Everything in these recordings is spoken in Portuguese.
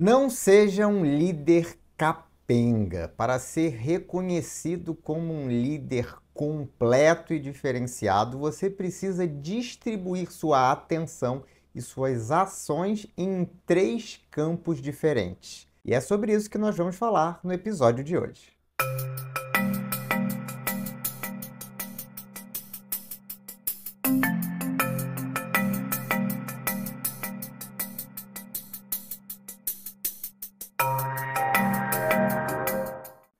Não seja um líder capenga. Para ser reconhecido como um líder completo e diferenciado, você precisa distribuir sua atenção e suas ações em três campos diferentes. E é sobre isso que nós vamos falar no episódio de hoje.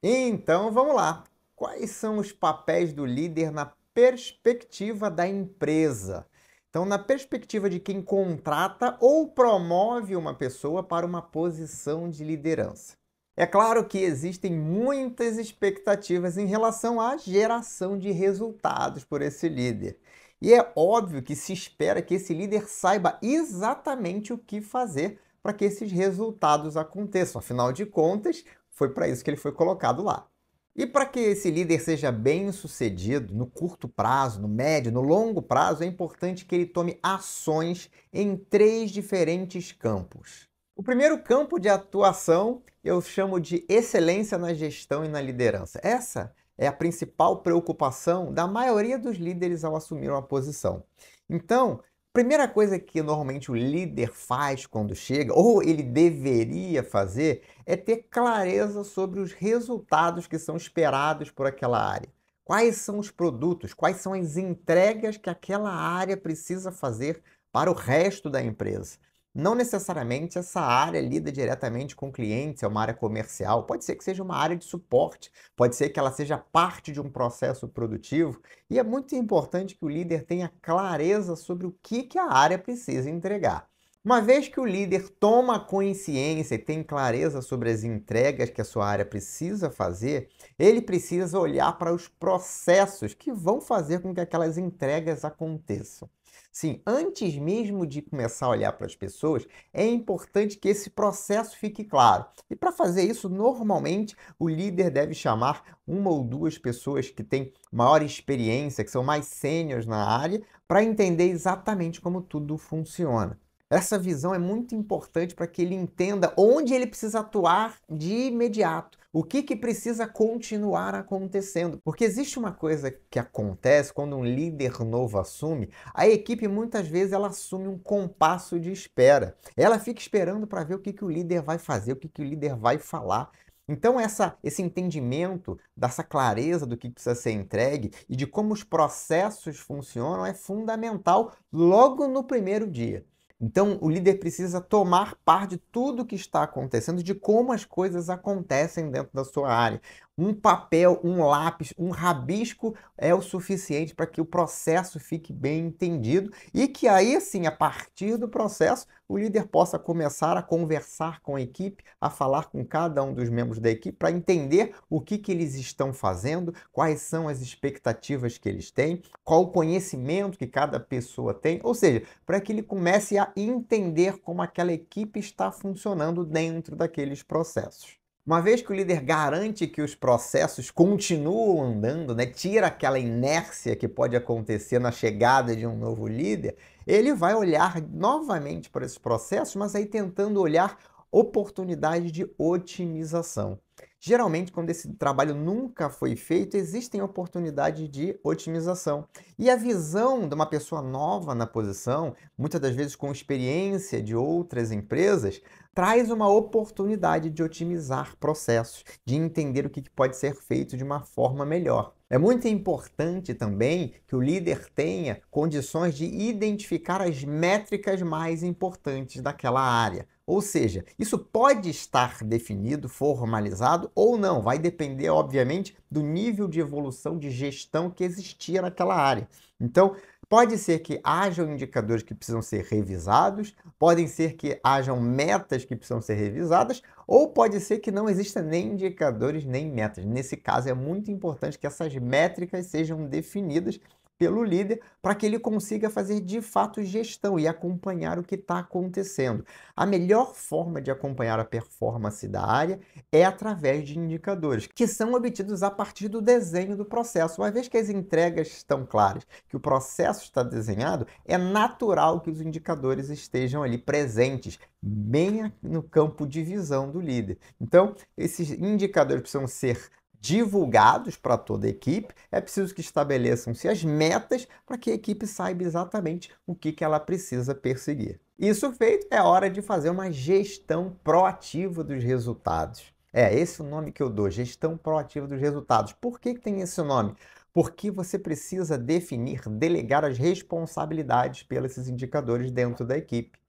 Então vamos lá. Quais são os papéis do líder na perspectiva da empresa? Então, na perspectiva de quem contrata ou promove uma pessoa para uma posição de liderança. É claro que existem muitas expectativas em relação à geração de resultados por esse líder. E é óbvio que se espera que esse líder saiba exatamente o que fazer para que esses resultados aconteçam. Afinal de contas, foi para isso que ele foi colocado lá. E para que esse líder seja bem-sucedido no curto prazo, no médio, no longo prazo, é importante que ele tome ações em três diferentes campos. O primeiro campo de atuação eu chamo de excelência na gestão e na liderança. Essa é a principal preocupação da maioria dos líderes ao assumir uma posição. Então, primeira coisa que normalmente o líder faz quando chega, ou ele deveria fazer, é ter clareza sobre os resultados que são esperados por aquela área. Quais são os produtos, quais são as entregas que aquela área precisa fazer para o resto da empresa. Não necessariamente essa área lida diretamente com clientes, é uma área comercial, pode ser que seja uma área de suporte, pode ser que ela seja parte de um processo produtivo, e é muito importante que o líder tenha clareza sobre o que a área precisa entregar. Uma vez que o líder toma consciência e tem clareza sobre as entregas que a sua área precisa fazer, ele precisa olhar para os processos que vão fazer com que aquelas entregas aconteçam. Sim, antes mesmo de começar a olhar para as pessoas, é importante que esse processo fique claro. E para fazer isso, normalmente, o líder deve chamar uma ou duas pessoas que têm maior experiência, que são mais sêniores na área, para entender exatamente como tudo funciona. Essa visão é muito importante para que ele entenda onde ele precisa atuar de imediato, o que precisa continuar acontecendo. Porque existe uma coisa que acontece quando um líder novo assume, a equipe muitas vezes ela assume um compasso de espera. Ela fica esperando para ver o que o líder vai fazer, o que o líder vai falar. Então, esse entendimento dessa clareza do que precisa ser entregue e de como os processos funcionam é fundamental logo no primeiro dia. Então, o líder precisa tomar par de tudo o que está acontecendo, de como as coisas acontecem dentro da sua área. Um papel, um lápis, um rabisco é o suficiente para que o processo fique bem entendido e que aí, sim, a partir do processo, o líder possa começar a conversar com a equipe, a falar com cada um dos membros da equipe para entender o que eles estão fazendo, quais são as expectativas que eles têm, qual o conhecimento que cada pessoa tem, ou seja, para que ele comece a entender como aquela equipe está funcionando dentro daqueles processos. Uma vez que o líder garante que os processos continuam andando, né, tira aquela inércia que pode acontecer na chegada de um novo líder, ele vai olhar novamente para esses processos, mas aí tentando olhar oportunidades de otimização. Geralmente, quando esse trabalho nunca foi feito, existem oportunidades de otimização. E a visão de uma pessoa nova na posição, muitas das vezes com experiência de outras empresas, traz uma oportunidade de otimizar processos, de entender o que pode ser feito de uma forma melhor. É muito importante também que o líder tenha condições de identificar as métricas mais importantes daquela área. Ou seja, isso pode estar definido, formalizado ou não, vai depender, obviamente, do nível de evolução de gestão que existia naquela área. Então, pode ser que hajam indicadores que precisam ser revisados, podem ser que hajam metas que precisam ser revisadas, ou pode ser que não exista nem indicadores nem metas. Nesse caso, é muito importante que essas métricas sejam definidas, pelo líder para que ele consiga fazer de fato gestão e acompanhar o que está acontecendo. A melhor forma de acompanhar a performance da área é através de indicadores, que são obtidos a partir do desenho do processo. Uma vez que as entregas estão claras, que o processo está desenhado, é natural que os indicadores estejam ali presentes, bem no campo de visão do líder. Então, esses indicadores precisam ser divulgados para toda a equipe, é preciso que estabeleçam-se as metas para que a equipe saiba exatamente o que ela precisa perseguir. Isso feito, é hora de fazer uma gestão proativa dos resultados. É esse o nome que eu dou, gestão proativa dos resultados. Por que tem esse nome? Porque você precisa definir, delegar as responsabilidades pelos indicadores dentro da equipe.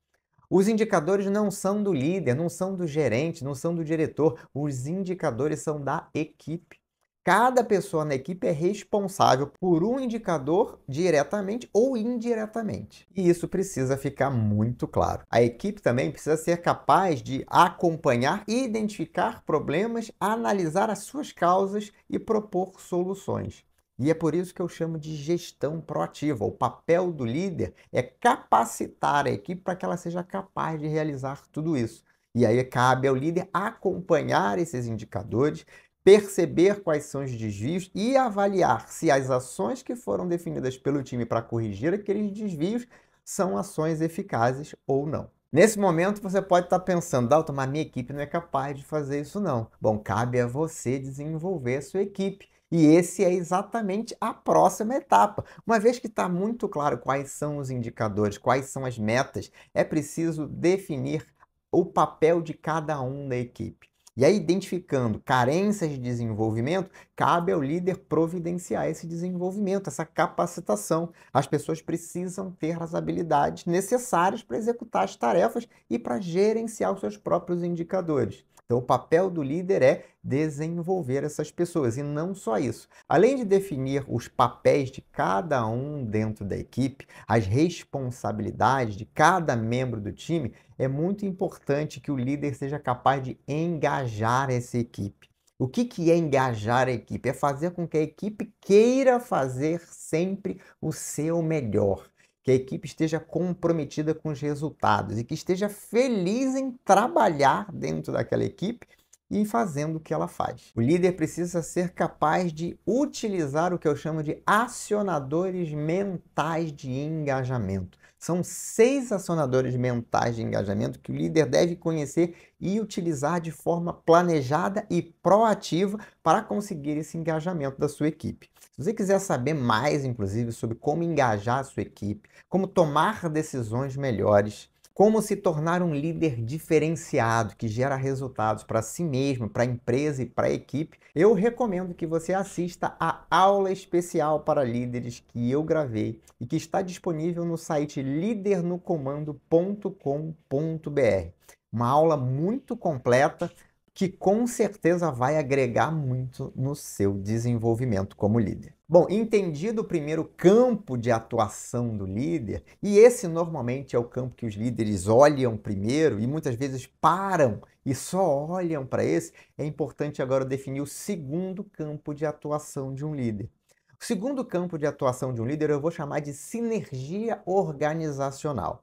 Os indicadores não são do líder, não são do gerente, não são do diretor. Os indicadores são da equipe. Cada pessoa na equipe é responsável por um indicador diretamente ou indiretamente. E isso precisa ficar muito claro. A equipe também precisa ser capaz de acompanhar e identificar problemas, analisar as suas causas e propor soluções. E é por isso que eu chamo de gestão proativa. O papel do líder é capacitar a equipe para que ela seja capaz de realizar tudo isso. E aí cabe ao líder acompanhar esses indicadores, perceber quais são os desvios e avaliar se as ações que foram definidas pelo time para corrigir aqueles desvios são ações eficazes ou não. Nesse momento você pode estar pensando, Dalton, mas minha equipe não é capaz de fazer isso não. Bom, cabe a você desenvolver a sua equipe. E esse é exatamente a próxima etapa. Uma vez que está muito claro quais são os indicadores, quais são as metas, é preciso definir o papel de cada um da equipe. E aí, identificando carências de desenvolvimento, cabe ao líder providenciar esse desenvolvimento, essa capacitação. As pessoas precisam ter as habilidades necessárias para executar as tarefas e para gerenciar os seus próprios indicadores. Então, o papel do líder é desenvolver essas pessoas, e não só isso. Além de definir os papéis de cada um dentro da equipe, as responsabilidades de cada membro do time, é muito importante que o líder seja capaz de engajar essa equipe. O que é engajar a equipe? É fazer com que a equipe queira fazer sempre o seu melhor. Que a equipe esteja comprometida com os resultados e que esteja feliz em trabalhar dentro daquela equipe e fazendo o que ela faz. O líder precisa ser capaz de utilizar o que eu chamo de acionadores mentais de engajamento. São 6 acionadores mentais de engajamento que o líder deve conhecer e utilizar de forma planejada e proativa para conseguir esse engajamento da sua equipe. Se você quiser saber mais, inclusive, sobre como engajar a sua equipe, como tomar decisões melhores, como se tornar um líder diferenciado que gera resultados para si mesmo, para a empresa e para a equipe, eu recomendo que você assista a aula especial para líderes que eu gravei e que está disponível no site lidernocomando.com.br. Uma aula muito completa que com certeza vai agregar muito no seu desenvolvimento como líder. Bom, entendido o primeiro campo de atuação do líder, e esse normalmente é o campo que os líderes olham primeiro e muitas vezes param e só olham para esse, é importante agora definir o segundo campo de atuação de um líder. O segundo campo de atuação de um líder eu vou chamar de sinergia organizacional.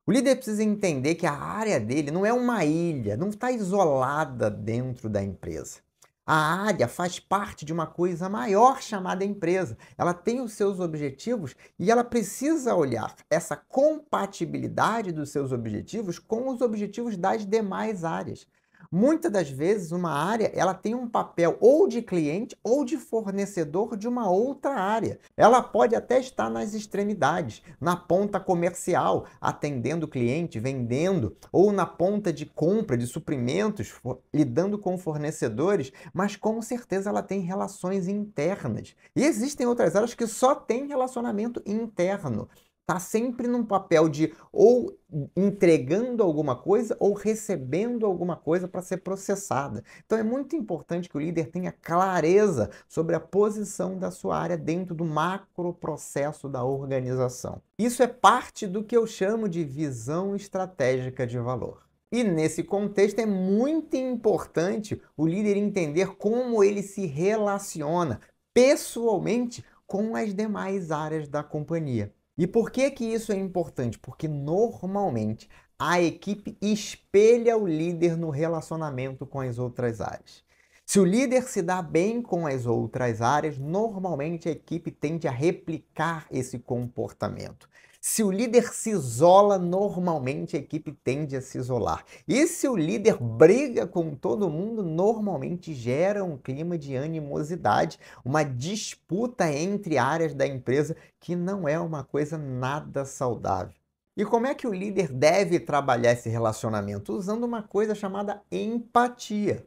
O líder precisa entender que a área dele não é uma ilha, não está isolada dentro da empresa. A área faz parte de uma coisa maior chamada empresa. Ela tem os seus objetivos e ela precisa olhar essa compatibilidade dos seus objetivos com os objetivos das demais áreas. Muitas das vezes, uma área ela tem um papel ou de cliente ou de fornecedor de uma outra área. Ela pode até estar nas extremidades, na ponta comercial, atendendo o cliente, vendendo, ou na ponta de compra de suprimentos, lidando com fornecedores, mas com certeza ela tem relações internas. E existem outras áreas que só têm relacionamento interno. Está sempre num papel de ou entregando alguma coisa ou recebendo alguma coisa para ser processada. Então é muito importante que o líder tenha clareza sobre a posição da sua área dentro do macro processo da organização. Isso é parte do que eu chamo de visão estratégica de valor. E nesse contexto é muito importante o líder entender como ele se relaciona pessoalmente com as demais áreas da companhia. E por que que isso é importante? Porque normalmente a equipe espelha o líder no relacionamento com as outras áreas. Se o líder se dá bem com as outras áreas, normalmente a equipe tende a replicar esse comportamento. Se o líder se isola, normalmente a equipe tende a se isolar. E se o líder briga com todo mundo, normalmente gera um clima de animosidade, uma disputa entre áreas da empresa, que não é uma coisa nada saudável. E como é que o líder deve trabalhar esse relacionamento? Usando uma coisa chamada empatia.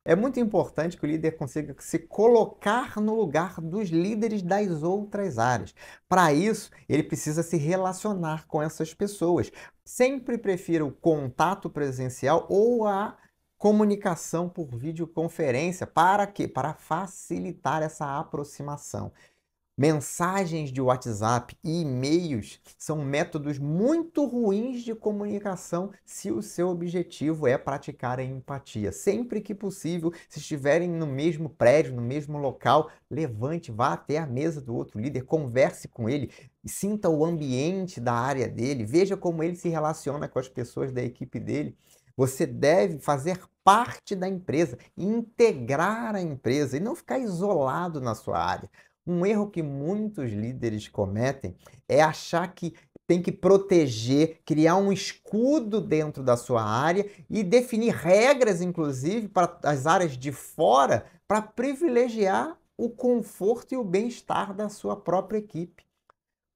É muito importante que o líder consiga se colocar no lugar dos líderes das outras áreas. Para isso, ele precisa se relacionar com essas pessoas. Sempre prefira o contato presencial ou a comunicação por videoconferência. Para quê? Para facilitar essa aproximação. Mensagens de WhatsApp e e-mails são métodos muito ruins de comunicação se o seu objetivo é praticar a empatia. Sempre que possível, se estiverem no mesmo prédio, no mesmo local, levante, vá até a mesa do outro líder, converse com ele, sinta o ambiente da área dele, veja como ele se relaciona com as pessoas da equipe dele. Você deve fazer parte da empresa, integrar a empresa e não ficar isolado na sua área. Um erro que muitos líderes cometem é achar que tem que proteger, criar um escudo dentro da sua área e definir regras, inclusive, para as áreas de fora, para privilegiar o conforto e o bem-estar da sua própria equipe.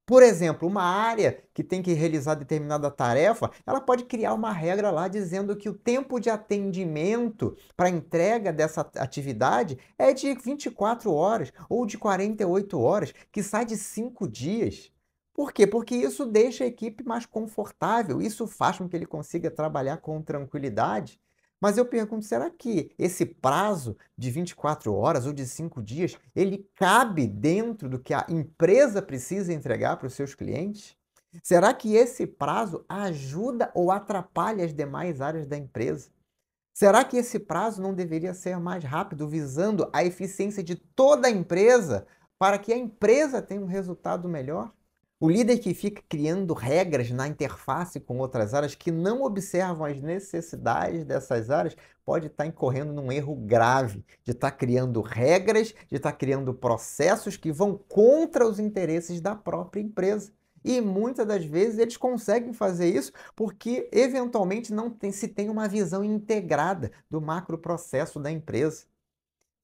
Por exemplo, uma área que tem que realizar determinada tarefa, ela pode criar uma regra lá dizendo que o tempo de atendimento para entrega dessa atividade é de 24 horas ou de 48 horas, que sai de 5 dias. Por quê? Porque isso deixa a equipe mais confortável, isso faz com que ele consiga trabalhar com tranquilidade. Mas eu pergunto, será que esse prazo de 24 horas ou de 5 dias, ele cabe dentro do que a empresa precisa entregar para os seus clientes? Será que esse prazo ajuda ou atrapalha as demais áreas da empresa? Será que esse prazo não deveria ser mais rápido, visando a eficiência de toda a empresa, para que a empresa tenha um resultado melhor? O líder que fica criando regras na interface com outras áreas que não observam as necessidades dessas áreas pode estar incorrendo num erro grave de estar criando regras, de estar criando processos que vão contra os interesses da própria empresa. E muitas das vezes eles conseguem fazer isso porque eventualmente não se tem uma visão integrada do macroprocesso da empresa.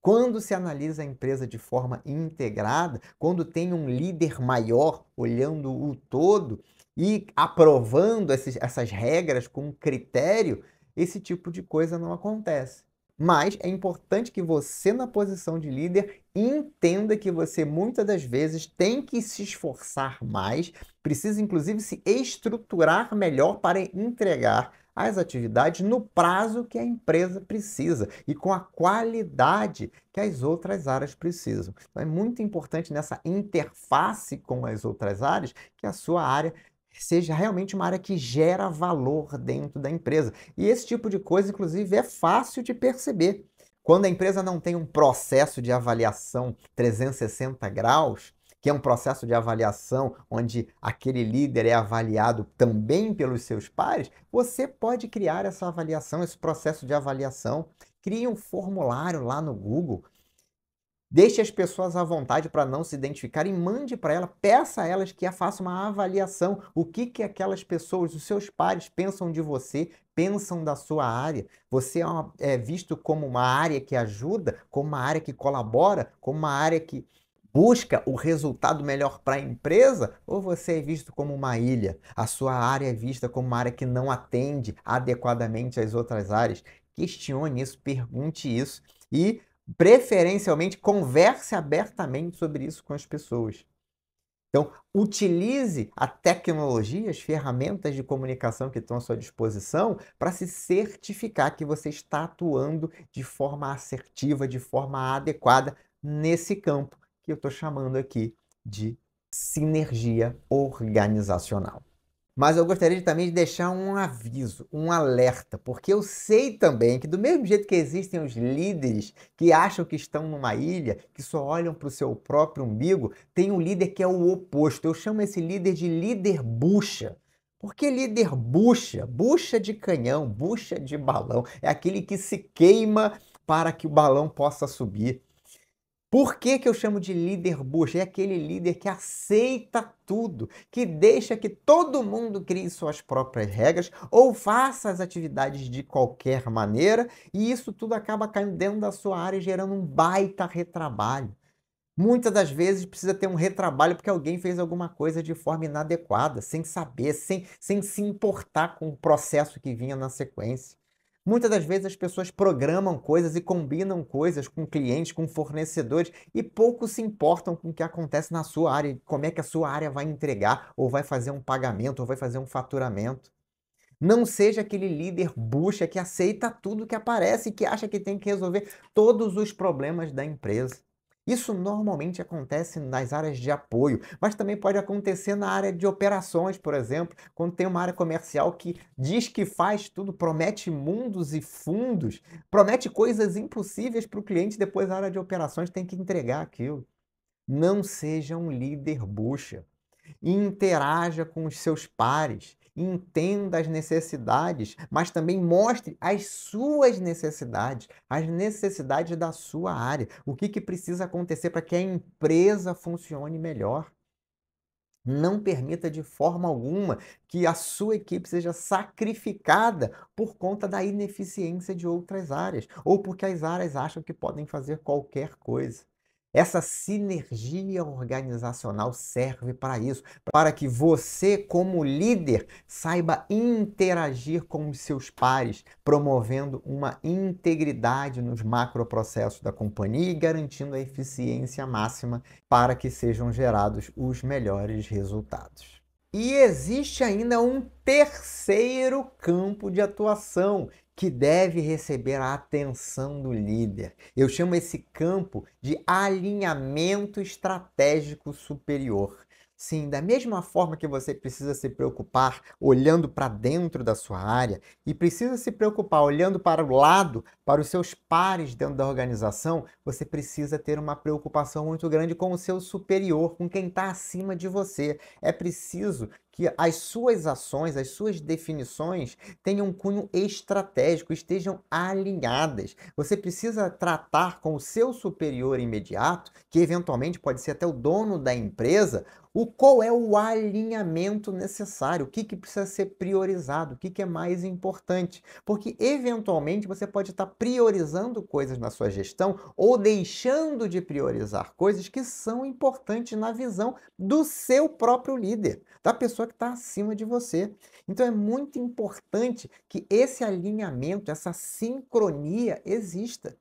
Quando se analisa a empresa de forma integrada, quando tem um líder maior olhando o todo e aprovando essas regras com critério, esse tipo de coisa não acontece. Mas é importante que você, na posição de líder, entenda que você muitas das vezes tem que se esforçar mais, precisa inclusive se estruturar melhor para entregar as atividades no prazo que a empresa precisa e com a qualidade que as outras áreas precisam. Então é muito importante nessa interface com as outras áreas que a sua área seja realmente uma área que gera valor dentro da empresa. E esse tipo de coisa, inclusive, é fácil de perceber. Quando a empresa não tem um processo de avaliação 360 graus, que é um processo de avaliação onde aquele líder é avaliado também pelos seus pares, você pode criar essa avaliação, esse processo de avaliação. Crie um formulário lá no Google. Deixe as pessoas à vontade para não se identificarem, mande para ela, peça a elas que façam uma avaliação. O que que aquelas pessoas, os seus pares, pensam de você, pensam da sua área. Você é visto como uma área que ajuda, como uma área que colabora, como uma área que busca o resultado melhor para a empresa, ou você é visto como uma ilha? A sua área é vista como uma área que não atende adequadamente às outras áreas? Questione isso, pergunte isso e preferencialmente, converse abertamente sobre isso com as pessoas. Então, utilize a tecnologia, as ferramentas de comunicação que estão à sua disposição para se certificar que você está atuando de forma assertiva, de forma adequada nesse campo que eu estou chamando aqui de sinergia organizacional. Mas eu gostaria também de deixar um aviso, um alerta, porque eu sei também que do mesmo jeito que existem os líderes que acham que estão numa ilha, que só olham para o seu próprio umbigo, tem um líder que é o oposto. Eu chamo esse líder de líder bucha. Por que líder bucha? Bucha de canhão, bucha de balão. É aquele que se queima para que o balão possa subir. Por que que eu chamo de líder bucha? É aquele líder que aceita tudo, que deixa que todo mundo crie suas próprias regras ou faça as atividades de qualquer maneira, e isso tudo acaba caindo dentro da sua área, gerando um baita retrabalho. Muitas das vezes precisa ter um retrabalho porque alguém fez alguma coisa de forma inadequada, sem saber, sem se importar com o processo que vinha na sequência. Muitas das vezes as pessoas programam coisas e combinam coisas com clientes, com fornecedores e pouco se importam com o que acontece na sua área, como é que a sua área vai entregar, ou vai fazer um pagamento, ou vai fazer um faturamento. Não seja aquele líder bucha que aceita tudo que aparece e que acha que tem que resolver todos os problemas da empresa. Isso normalmente acontece nas áreas de apoio, mas também pode acontecer na área de operações, por exemplo, quando tem uma área comercial que diz que faz tudo, promete mundos e fundos, promete coisas impossíveis para o cliente, depois a área de operações tem que entregar aquilo. Não seja um líder bucha. Interaja com os seus pares, entenda as necessidades, mas também mostre as suas necessidades, as necessidades da sua área. O que que precisa acontecer para que a empresa funcione melhor. Não permita de forma alguma que a sua equipe seja sacrificada por conta da ineficiência de outras áreas, ou porque as áreas acham que podem fazer qualquer coisa. Essa sinergia organizacional serve para isso, para que você, como líder, saiba interagir com os seus pares, promovendo uma integridade nos macroprocessos da companhia e garantindo a eficiência máxima para que sejam gerados os melhores resultados. E existe ainda um terceiro campo de atuação que deve receber a atenção do líder. Eu chamo esse campo de alinhamento estratégico superior. Sim, da mesma forma que você precisa se preocupar olhando para dentro da sua área e precisa se preocupar olhando para o lado, para os seus pares dentro da organização, você precisa ter uma preocupação muito grande com o seu superior, com quem está acima de você. É preciso que as suas ações, as suas definições tenham um cunho estratégico, estejam alinhadas. Você precisa tratar com o seu superior imediato, que eventualmente pode ser até o dono da empresa, qual é o alinhamento necessário, o que que precisa ser priorizado, o que que é mais importante. Porque, eventualmente, você pode estar priorizando coisas na sua gestão ou deixando de priorizar coisas que são importantes na visão do seu próprio líder, da pessoa que está acima de você. Então, é muito importante que esse alinhamento, essa sincronia exista.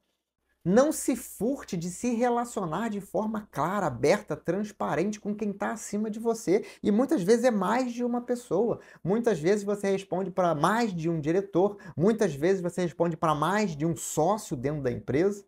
Não se furte de se relacionar de forma clara, aberta, transparente com quem está acima de você. E muitas vezes é mais de uma pessoa. Muitas vezes você responde para mais de um diretor. Muitas vezes você responde para mais de um sócio dentro da empresa.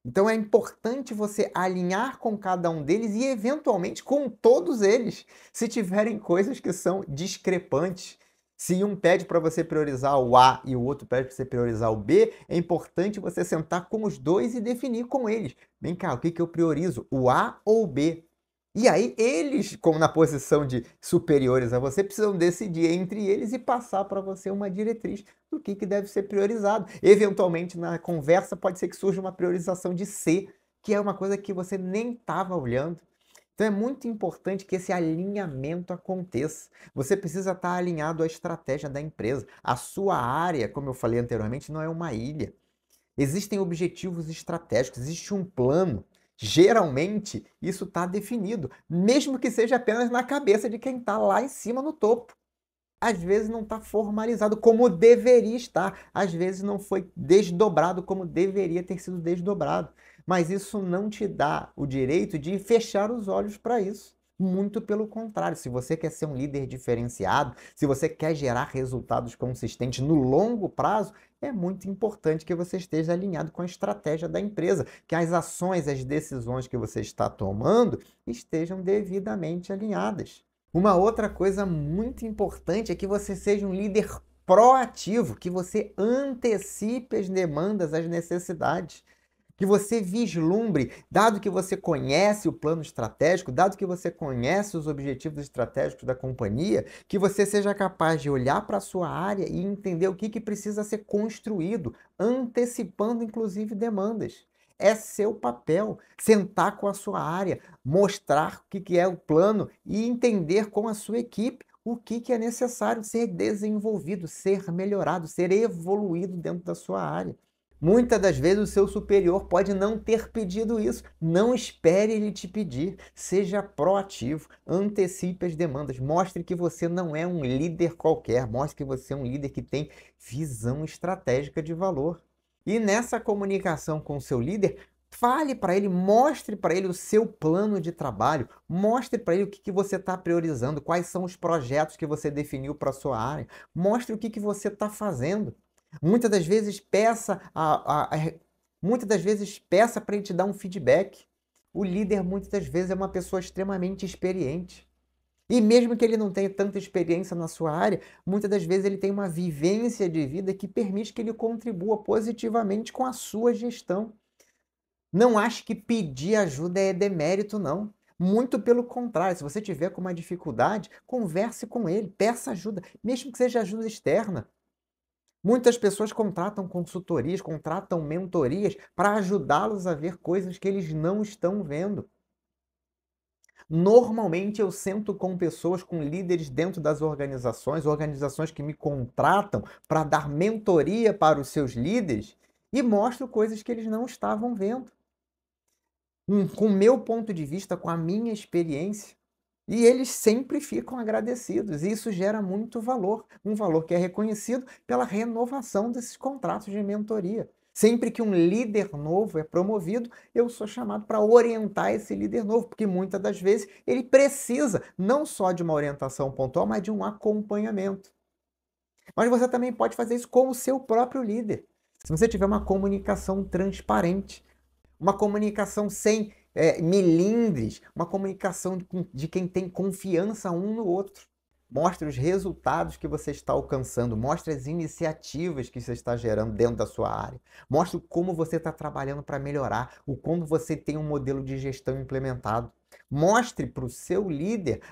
Então é importante você alinhar com cada um deles e, eventualmente, com todos eles, se tiverem coisas que são discrepantes. Se um pede para você priorizar o A e o outro pede para você priorizar o B, é importante você sentar com os dois e definir com eles. Vem cá, o que que eu priorizo, o A ou o B? E aí eles, como na posição de superiores a você, precisam decidir entre eles e passar para você uma diretriz do que deve ser priorizado. Eventualmente, na conversa, pode ser que surja uma priorização de C, que é uma coisa que você nem estava olhando. Então é muito importante que esse alinhamento aconteça. Você precisa estar alinhado à estratégia da empresa. A sua área, como eu falei anteriormente, não é uma ilha. Existem objetivos estratégicos, existe um plano. Geralmente, isso está definido, mesmo que seja apenas na cabeça de quem está lá em cima no topo. Às vezes não está formalizado como deveria estar, às vezes não foi desdobrado como deveria ter sido desdobrado. Mas isso não te dá o direito de fechar os olhos para isso. Muito pelo contrário, se você quer ser um líder diferenciado, se você quer gerar resultados consistentes no longo prazo, é muito importante que você esteja alinhado com a estratégia da empresa, que as ações, as decisões que você está tomando estejam devidamente alinhadas. Uma outra coisa muito importante é que você seja um líder proativo, que você antecipe as demandas, as necessidades, que você vislumbre, dado que você conhece o plano estratégico, dado que você conhece os objetivos estratégicos da companhia, que você seja capaz de olhar para a sua área e entender o que precisa ser construído, antecipando inclusive demandas. É seu papel sentar com a sua área, mostrar o que é o plano e entender com a sua equipe o que é necessário ser desenvolvido, ser melhorado, ser evoluído dentro da sua área. Muitas das vezes o seu superior pode não ter pedido isso. Não espere ele te pedir. Seja proativo, antecipe as demandas, mostre que você não é um líder qualquer, mostre que você é um líder que tem visão estratégica de valor. E nessa comunicação com o seu líder, fale para ele, mostre para ele o seu plano de trabalho, mostre para ele o que você está priorizando, quais são os projetos que você definiu para a sua área, mostre o que você está fazendo. Muitas das vezes peça para ele te dar um feedback. O líder muitas das vezes é uma pessoa extremamente experiente. E mesmo que ele não tenha tanta experiência na sua área, muitas das vezes ele tem uma vivência de vida que permite que ele contribua positivamente com a sua gestão. Não ache que pedir ajuda é demérito, não. Muito pelo contrário, se você tiver com uma dificuldade, converse com ele, peça ajuda, mesmo que seja ajuda externa. Muitas pessoas contratam consultorias, contratam mentorias para ajudá-los a ver coisas que eles não estão vendo. Normalmente eu sento com pessoas, com líderes dentro das organizações, organizações que me contratam para dar mentoria para os seus líderes e mostro coisas que eles não estavam vendo. Com o meu ponto de vista, com a minha experiência. E eles sempre ficam agradecidos, e isso gera muito valor, um valor que é reconhecido pela renovação desses contratos de mentoria. Sempre que um líder novo é promovido, eu sou chamado para orientar esse líder novo, porque muitas das vezes ele precisa não só de uma orientação pontual, mas de um acompanhamento. Mas você também pode fazer isso com o seu próprio líder. Se você tiver uma comunicação transparente, uma comunicação sem melindres, uma comunicação de quem tem confiança um no outro. Mostre os resultados que você está alcançando, mostre as iniciativas que você está gerando dentro da sua área, mostre como você está trabalhando para melhorar, o como você tem um modelo de gestão implementado. Mostre para o seu líder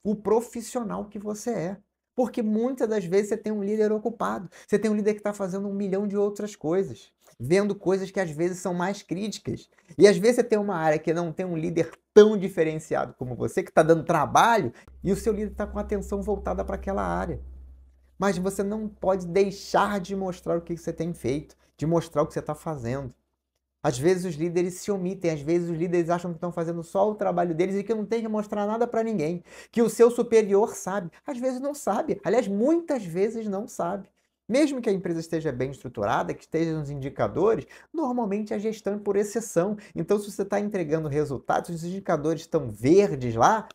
o profissional que você é. Porque muitas das vezes você tem um líder ocupado, você tem um líder que está fazendo 1 milhão de outras coisas, vendo coisas que às vezes são mais críticas. E às vezes você tem uma área que não tem um líder tão diferenciado como você, que está dando trabalho, e o seu líder está com a atenção voltada para aquela área. Mas você não pode deixar de mostrar o que você tem feito, de mostrar o que você está fazendo. Às vezes os líderes se omitem, às vezes os líderes acham que estão fazendo só o trabalho deles e que não tem que mostrar nada para ninguém, que o seu superior sabe. Às vezes não sabe, aliás, muitas vezes não sabe. Mesmo que a empresa esteja bem estruturada, que esteja nos indicadores, normalmente a gestão é por exceção. Então, se você está entregando resultados, se os indicadores estão verdes lá,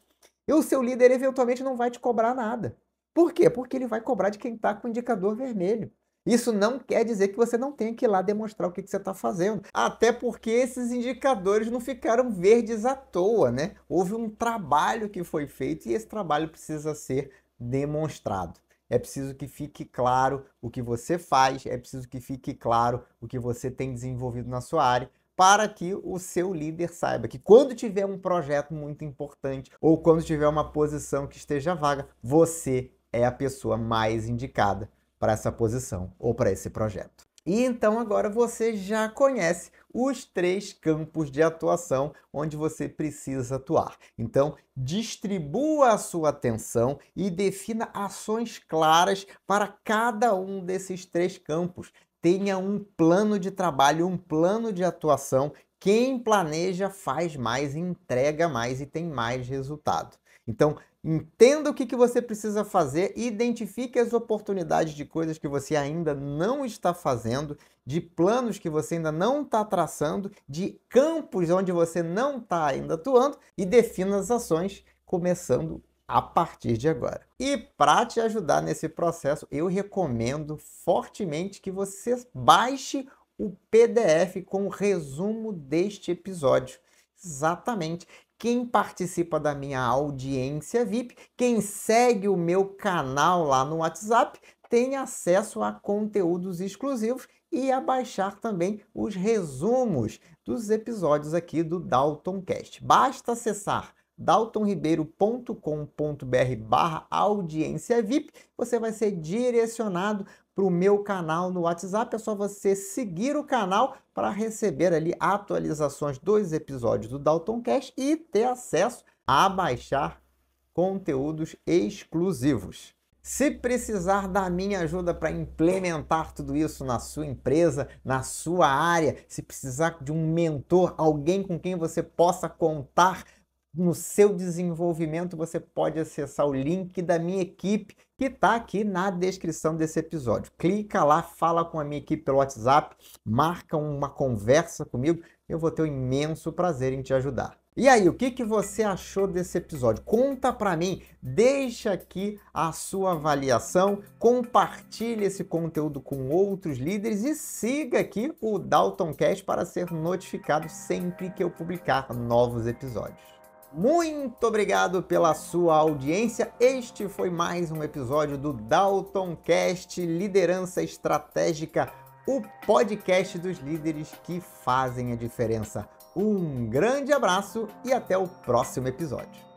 e o seu líder eventualmente não vai te cobrar nada. Por quê? Porque ele vai cobrar de quem está com o indicador vermelho. Isso não quer dizer que você não tenha que ir lá demonstrar o que você está fazendo. Até porque esses indicadores não ficaram verdes à toa, né? Houve um trabalho que foi feito e esse trabalho precisa ser demonstrado. É preciso que fique claro o que você faz, é preciso que fique claro o que você tem desenvolvido na sua área, para que o seu líder saiba que quando tiver um projeto muito importante ou quando tiver uma posição que esteja vaga, você é a pessoa mais indicada para essa posição ou para esse projeto. E então agora você já conhece os 3 campos de atuação onde você precisa atuar. Então, distribua a sua atenção e defina ações claras para cada um desses 3 campos. Tenha um plano de trabalho, um plano de atuação. Quem planeja faz mais, entrega mais e tem mais resultado. Então, entenda o que você precisa fazer, identifique as oportunidades de coisas que você ainda não está fazendo, de planos que você ainda não está traçando, de campos onde você não está ainda atuando e defina as ações começando a partir de agora. E para te ajudar nesse processo, eu recomendo fortemente que você baixe o PDF com o resumo deste episódio. Exatamente. quem participa da minha audiência VIP, quem segue o meu canal lá no WhatsApp, tem acesso a conteúdos exclusivos e a baixar também os resumos dos episódios aqui do DaltonCast. Basta acessar daltonribeiro.com.br/audiência VIP, você vai ser direcionado para o meu canal no WhatsApp. É só você seguir o canal para receber ali atualizações dos episódios do DaltonCast e ter acesso a baixar conteúdos exclusivos. Se precisar da minha ajuda para implementar tudo isso na sua empresa, na sua área, se precisar de um mentor, alguém com quem você possa contar no seu desenvolvimento, você pode acessar o link da minha equipe que está aqui na descrição desse episódio. Clica lá, fala com a minha equipe pelo WhatsApp, marca uma conversa comigo, eu vou ter um imenso prazer em te ajudar. E aí, o que você achou desse episódio? Conta para mim, deixa aqui a sua avaliação, compartilhe esse conteúdo com outros líderes e siga aqui o DaltonCast para ser notificado sempre que eu publicar novos episódios. Muito obrigado pela sua audiência. Este foi mais um episódio do DaltonCast Liderança Estratégica, o podcast dos líderes que fazem a diferença. Um grande abraço e até o próximo episódio.